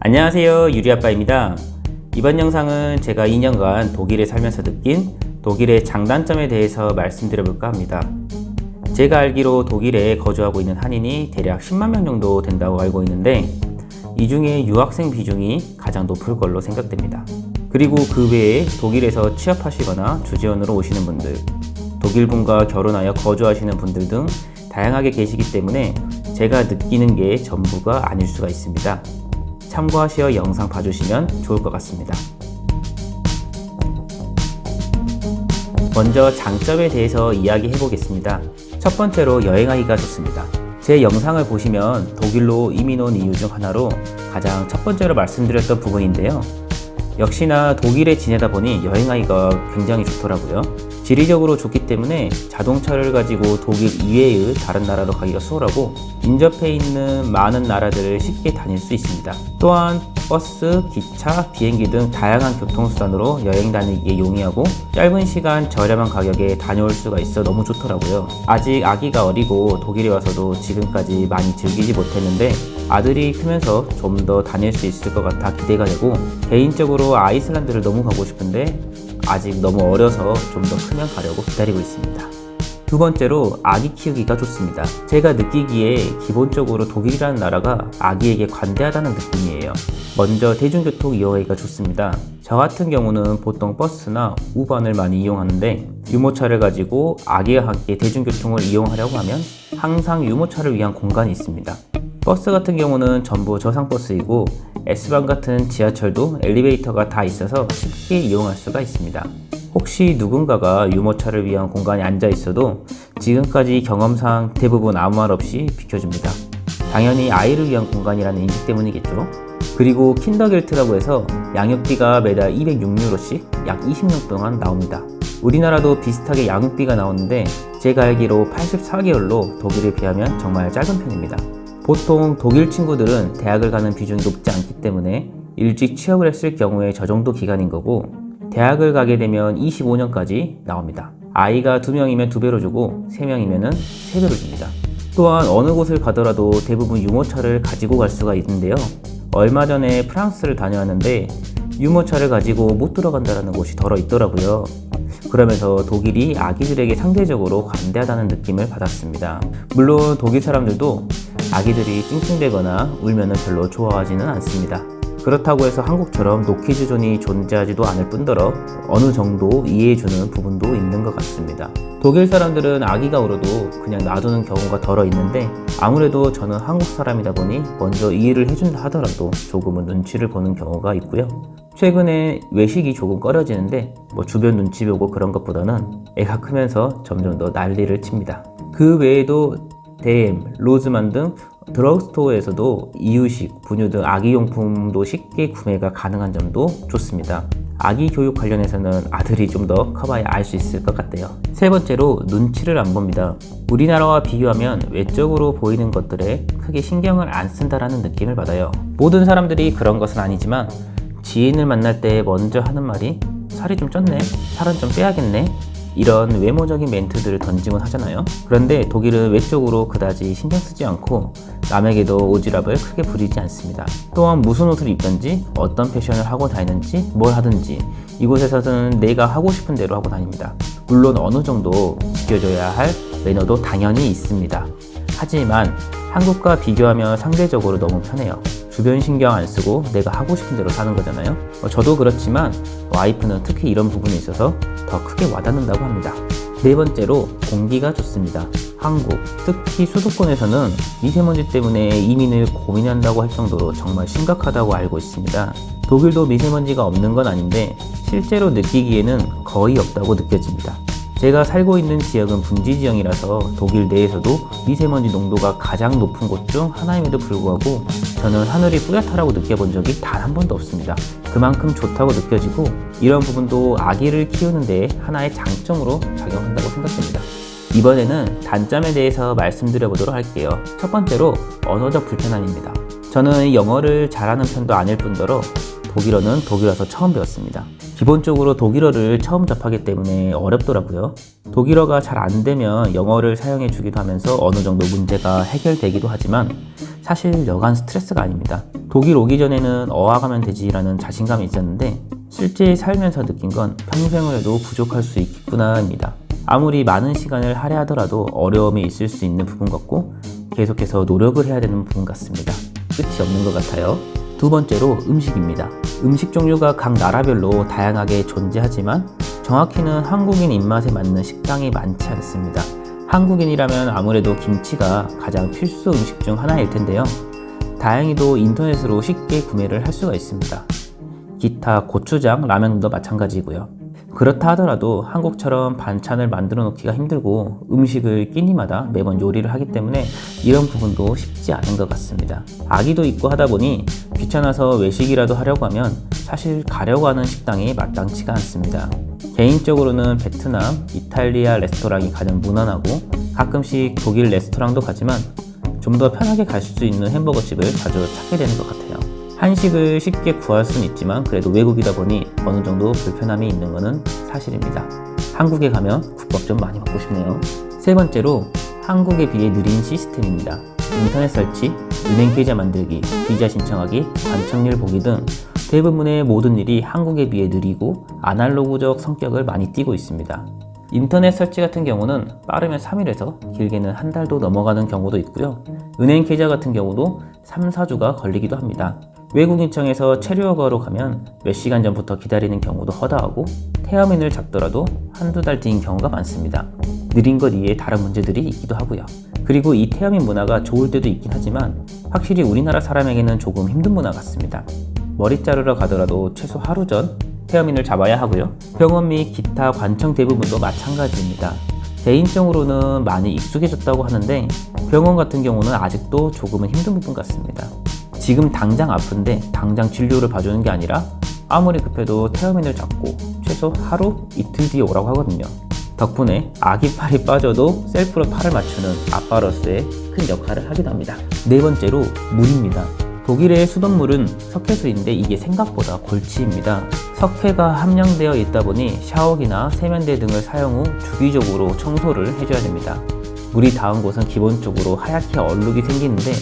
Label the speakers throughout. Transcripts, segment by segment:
Speaker 1: 안녕하세요, 유리아빠입니다. 이번 영상은 제가 2년간 독일에 살면서 느낀 독일의 장단점에 대해서 말씀드려볼까 합니다. 제가 알기로 독일에 거주하고 있는 한인이 대략 10만 명 정도 된다고 알고 있는데, 이 중에 유학생 비중이 가장 높을 걸로 생각됩니다. 그리고 그 외에 독일에서 취업하시거나 주재원으로 오시는 분들, 독일분과 결혼하여 거주하시는 분들 등 다양하게 계시기 때문에 제가 느끼는 게 전부가 아닐 수가 있습니다. 참고하시어 영상 봐주시면 좋을 것 같습니다. 먼저 장점에 대해서 이야기해 보겠습니다. 첫 번째로 여행하기가 좋습니다. 제 영상을 보시면 독일로 이민 온 이유 중 하나로 가장 첫 번째로 말씀드렸던 부분인데요. 역시나 독일에 지내다 보니 여행하기가 굉장히 좋더라고요. 지리적으로 좋기 때문에 자동차를 가지고 독일 이외의 다른 나라로 가기가 수월하고, 인접해 있는 많은 나라들을 쉽게 다닐 수 있습니다. 또한 버스, 기차, 비행기 등 다양한 교통수단으로 여행 다니기에 용이하고 짧은 시간 저렴한 가격에 다녀올 수가 있어 너무 좋더라고요. 아직 아기가 어리고 독일에 와서도 지금까지 많이 즐기지 못했는데 아들이 크면서 좀 더 다닐 수 있을 것 같아 기대가 되고, 개인적으로 아이슬란드를 너무 가고 싶은데 아직 너무 어려서 좀 더 크면 가려고 기다리고 있습니다. 두 번째로 아기 키우기가 좋습니다. 제가 느끼기에 기본적으로 독일이라는 나라가 아기에게 관대하다는 느낌이에요. 먼저 대중교통 이용하기가 좋습니다. 저 같은 경우는 보통 버스나 우번을 많이 이용하는데, 유모차를 가지고 아기와 함께 대중교통을 이용하려고 하면 항상 유모차를 위한 공간이 있습니다. 버스 같은 경우는 전부 저상버스이고, S방 같은 지하철도 엘리베이터가 다 있어서 쉽게 이용할 수가 있습니다. 혹시 누군가가 유모차를 위한 공간에 앉아 있어도 지금까지 경험상 대부분 아무 말 없이 비켜줍니다. 당연히 아이를 위한 공간이라는 인식 때문이겠죠. 그리고 킨더겔트라고 해서 양육비가 매달 206유로씩 약 20년 동안 나옵니다. 우리나라도 비슷하게 양육비가 나오는데 제가 알기로 84개월로 독일에 비하면 정말 짧은 편입니다. 보통 독일 친구들은 대학을 가는 비중이 높지 않기 때문에 일찍 취업을 했을 경우에 저 정도 기간인 거고, 대학을 가게 되면 25년까지 나옵니다. 아이가 2명이면 2배로 주고 3명이면 3배로 줍니다. 또한 어느 곳을 가더라도 대부분 유모차를 가지고 갈 수가 있는데요. 얼마 전에 프랑스를 다녀왔는데 유모차를 가지고 못 들어간다는 곳이 덜어 있더라고요. 그러면서 독일이 아기들에게 상대적으로 관대하다는 느낌을 받았습니다. 물론 독일 사람들도 아기들이 찡찡대거나 울면 별로 좋아하지는 않습니다. 그렇다고 해서 한국처럼 노키즈존이 존재하지도 않을 뿐더러 어느 정도 이해해주는 부분도 있는 것 같습니다. 독일 사람들은 아기가 울어도 그냥 놔두는 경우가 덜어 있는데, 아무래도 저는 한국 사람이다 보니 먼저 이해를 해준다 하더라도 조금은 눈치를 보는 경우가 있고요. 최근에 외식이 조금 꺼려지는데 주변 눈치 보고 그런 것보다는 애가 크면서 점점 더 난리를 칩니다. 그 외에도 DM, 로즈만 등 드럭스토어에서도 이유식, 분유 등 아기용품도 쉽게 구매가 가능한 점도 좋습니다. 아기 교육 관련해서는 아들이 좀 더 커봐야 알 수 있을 것 같아요. 세 번째로 눈치를 안 봅니다. 우리나라와 비교하면 외적으로 보이는 것들에 크게 신경을 안 쓴다라는 느낌을 받아요. 모든 사람들이 그런 것은 아니지만 지인을 만날 때 먼저 하는 말이 살이 좀 쪘네, 살은 좀 빼야겠네, 이런 외모적인 멘트들을 던지곤 하잖아요. 그런데 독일은 외적으로 그다지 신경 쓰지 않고 남에게도 오지랖을 크게 부리지 않습니다. 또한 무슨 옷을 입든지 어떤 패션을 하고 다니는지 뭘 하든지 이곳에서는 내가 하고 싶은 대로 하고 다닙니다. 물론 어느 정도 지켜줘야 할 매너도 당연히 있습니다. 하지만 한국과 비교하면 상대적으로 너무 편해요. 주변 신경 안 쓰고 내가 하고 싶은 대로 사는 거잖아요. 저도 그렇지만 와이프는 특히 이런 부분에 있어서 더 크게 와닿는다고 합니다. 네 번째로 공기가 좋습니다. 한국, 특히 수도권에서는 미세먼지 때문에 이민을 고민한다고 할 정도로 정말 심각하다고 알고 있습니다. 독일도 미세먼지가 없는 건 아닌데 실제로 느끼기에는 거의 없다고 느껴집니다. 제가 살고 있는 지역은 분지 지형이라서 독일 내에서도 미세먼지 농도가 가장 높은 곳 중 하나임에도 불구하고 저는 하늘이 뿌옇다라고 느껴본 적이 단 한 번도 없습니다. 그만큼 좋다고 느껴지고, 이런 부분도 아기를 키우는 데 하나의 장점으로 작용한다고 생각됩니다. 이번에는 단점에 대해서 말씀드려 보도록 할게요. 첫 번째로 언어적 불편함입니다. 저는 영어를 잘하는 편도 아닐 뿐더러 독일어는 독일어에서 처음 배웠습니다. 기본적으로 독일어를 처음 접하기 때문에 어렵더라고요. 독일어가 잘 안 되면 영어를 사용해 주기도 하면서 어느 정도 문제가 해결되기도 하지만 사실 여간 스트레스가 아닙니다. 독일 오기 전에는 어학하면 되지라는 자신감이 있었는데 실제 살면서 느낀 건 평생을 해도 부족할 수 있겠구나입니다. 아무리 많은 시간을 할애하더라도 어려움이 있을 수 있는 부분 같고 계속해서 노력을 해야 되는 부분 같습니다. 끝이 없는 것 같아요. 두 번째로 음식입니다. 음식 종류가 각 나라별로 다양하게 존재하지만 정확히는 한국인 입맛에 맞는 식당이 많지 않습니다. 한국인이라면 아무래도 김치가 가장 필수 음식 중 하나일 텐데요. 다행히도 인터넷으로 쉽게 구매를 할 수가 있습니다. 기타 고추장, 라면도 마찬가지고요. 그렇다 하더라도 한국처럼 반찬을 만들어 놓기가 힘들고 음식을 끼니마다 매번 요리를 하기 때문에 이런 부분도 쉽지 않은 것 같습니다. 아기도 있고 하다 보니 귀찮아서 외식이라도 하려고 하면 사실 가려고 하는 식당이 마땅치가 않습니다. 개인적으로는 베트남, 이탈리아 레스토랑이 가장 무난하고 가끔씩 독일 레스토랑도 가지만 좀 더 편하게 갈 수 있는 햄버거 집을 자주 찾게 되는 것 같아요. 한식을 쉽게 구할 수는 있지만 그래도 외국이다 보니 어느 정도 불편함이 있는 것은 사실입니다. 한국에 가면 국밥 좀 많이 먹고 싶네요. 세 번째로 한국에 비해 느린 시스템입니다. 인터넷 설치, 은행 계좌 만들기, 비자 신청하기, 관청일 보기 등 대부분의 모든 일이 한국에 비해 느리고 아날로그적 성격을 많이 띠고 있습니다. 인터넷 설치 같은 경우는 빠르면 3일에서 길게는 한 달도 넘어가는 경우도 있고요. 은행 계좌 같은 경우도 3, 4주가 걸리기도 합니다. 외국인청에서 체류허가로 가면 몇 시간 전부터 기다리는 경우도 허다하고 태어민을 잡더라도 한두 달 뒤인 경우가 많습니다. 느린 것 이외에 다른 문제들이 있기도 하고요. 그리고 이 태어민 문화가 좋을 때도 있긴 하지만 확실히 우리나라 사람에게는 조금 힘든 문화 같습니다. 머리 자르러 가더라도 최소 하루 전 태어민을 잡아야 하고요. 병원 및 기타 관청 대부분도 마찬가지입니다. 개인적으로는 많이 익숙해졌다고 하는데 병원 같은 경우는 아직도 조금은 힘든 부분 같습니다. 지금 당장 아픈데 당장 진료를 봐주는 게 아니라 아무리 급해도 태어민을 잡고 최소 하루, 이틀 뒤에 오라고 하거든요. 덕분에 아기 팔이 빠져도 셀프로 팔을 맞추는 아빠로서의 큰 역할을 하기도 합니다. 네 번째로 물입니다. 독일의 수돗물은 석회수인데 이게 생각보다 골치입니다. 석회가 함량되어 있다 보니 샤워기나 세면대 등을 사용 후 주기적으로 청소를 해줘야 됩니다. 물이 닿은 곳은 기본적으로 하얗게 얼룩이 생기는데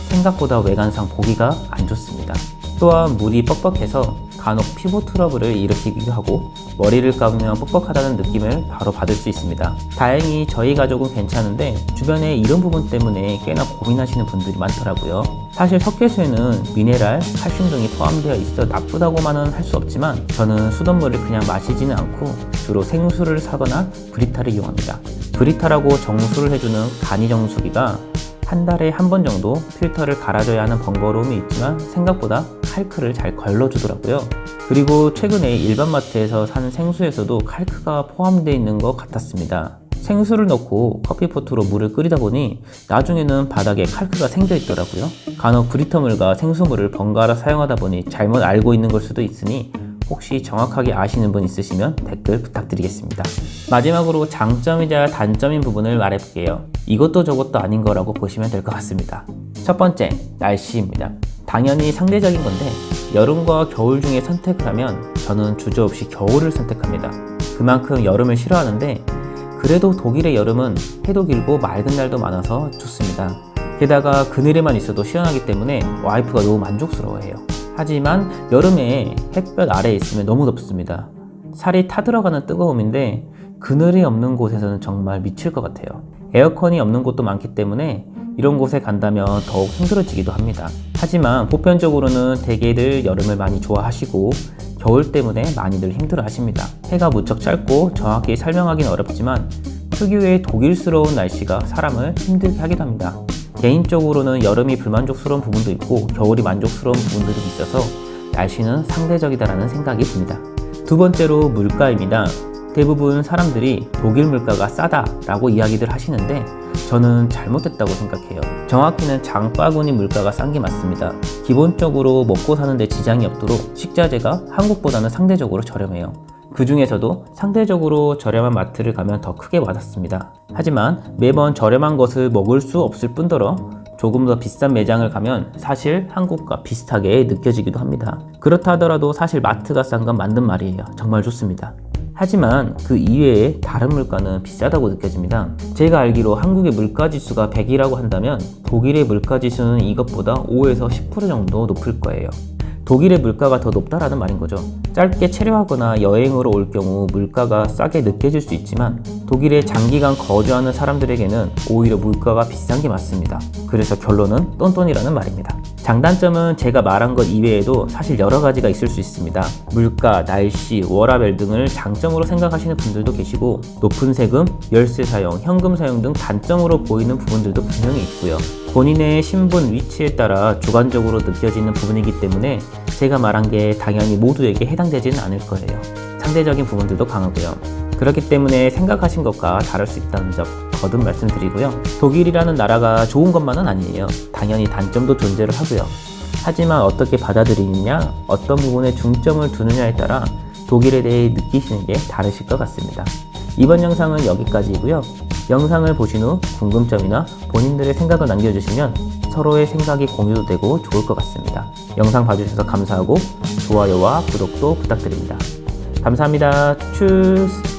Speaker 1: 생각보다 외관상 보기가 안 좋습니다. 또한 물이 뻑뻑해서 간혹 피부 트러블을 일으키기도 하고 머리를 감으면 뻑뻑하다는 느낌을 바로 받을 수 있습니다. 다행히 저희 가족은 괜찮은데 주변에 이런 부분 때문에 꽤나 고민하시는 분들이 많더라고요. 사실 석회수에는 미네랄, 칼슘 등이 포함되어 있어 나쁘다고만은 할 수 없지만 저는 수돗물을 그냥 마시지는 않고 주로 생수를 사거나 브리타를 이용합니다. 브리타라고 정수를 해주는 간이 정수기가 한 달에 한 번 정도 필터를 갈아줘야 하는 번거로움이 있지만 생각보다 칼크를 잘 걸러주더라고요. 그리고 최근에 일반 마트에서 산 생수에서도 칼크가 포함되어 있는 것 같았습니다. 생수를 넣고 커피포트로 물을 끓이다 보니 나중에는 바닥에 칼크가 생겨 있더라고요. 간혹 브리터물과 생수물을 번갈아 사용하다 보니 잘못 알고 있는 걸 수도 있으니 혹시 정확하게 아시는 분 있으시면 댓글 부탁드리겠습니다. 마지막으로 장점이자 단점인 부분을 말해볼게요. 이것도 저것도 아닌 거라고 보시면 될 것 같습니다. 첫 번째, 날씨입니다. 당연히 상대적인 건데 여름과 겨울 중에 선택을 하면 저는 주저없이 겨울을 선택합니다. 그만큼 여름을 싫어하는데 그래도 독일의 여름은 해도 길고 맑은 날도 많아서 좋습니다. 게다가 그늘에만 있어도 시원하기 때문에 와이프가 너무 만족스러워해요. 하지만 여름에 햇볕 아래에 있으면 너무 덥습니다. 살이 타들어가는 뜨거움인데 그늘이 없는 곳에서는 정말 미칠 것 같아요. 에어컨이 없는 곳도 많기 때문에 이런 곳에 간다면 더욱 힘들어지기도 합니다. 하지만 보편적으로는 대개들 여름을 많이 좋아하시고 겨울 때문에 많이들 힘들어 하십니다. 해가 무척 짧고 정확히 설명하기는 어렵지만 특유의 독일스러운 날씨가 사람을 힘들게 하기도 합니다. 개인적으로는 여름이 불만족스러운 부분도 있고 겨울이 만족스러운 부분들이 있어서 날씨는 상대적이다라는 생각이 듭니다. 두 번째로 물가입니다. 대부분 사람들이 독일 물가가 싸다라고 이야기들 하시는데 저는 잘못됐다고 생각해요. 정확히는 장바구니 물가가 싼 게 맞습니다. 기본적으로 먹고 사는데 지장이 없도록 식자재가 한국보다는 상대적으로 저렴해요. 그 중에서도 상대적으로 저렴한 마트를 가면 더 크게 와닿습니다. 하지만 매번 저렴한 것을 먹을 수 없을 뿐더러 조금 더 비싼 매장을 가면 사실 한국과 비슷하게 느껴지기도 합니다. 그렇다 하더라도 사실 마트가 싼 건 맞는 말이에요. 정말 좋습니다. 하지만 그 이외에 다른 물가는 비싸다고 느껴집니다. 제가 알기로 한국의 물가지수가 100이라고 한다면 독일의 물가지수는 이것보다 5에서 10% 정도 높을 거예요. 독일의 물가가 더 높다라는 말인 거죠. 짧게 체류하거나 여행으로 올 경우 물가가 싸게 느껴질 수 있지만 독일에 장기간 거주하는 사람들에게는 오히려 물가가 비싼 게 맞습니다. 그래서 결론은 똔똔이라는 말입니다. 장단점은 제가 말한 것 이외에도 사실 여러 가지가 있을 수 있습니다. 물가, 날씨, 워라밸 등을 장점으로 생각하시는 분들도 계시고 높은 세금, 열세 사용, 현금 사용 등 단점으로 보이는 부분들도 분명히 있고요. 본인의 신분, 위치에 따라 주관적으로 느껴지는 부분이기 때문에 제가 말한 게 당연히 모두에게 해당되지는 않을 거예요. 상대적인 부분들도 강하고요. 그렇기 때문에 생각하신 것과 다를 수 있다는 점 거듭 말씀드리고요. 독일이라는 나라가 좋은 것만은 아니에요. 당연히 단점도 존재를 하고요. 하지만 어떻게 받아들이느냐, 어떤 부분에 중점을 두느냐에 따라 독일에 대해 느끼시는 게 다르실 것 같습니다. 이번 영상은 여기까지이고요. 영상을 보신 후 궁금점이나 본인들의 생각을 남겨주시면 서로의 생각이 공유도 되고 좋을 것 같습니다. 영상 봐주셔서 감사하고 좋아요와 구독도 부탁드립니다. 감사합니다. 추스!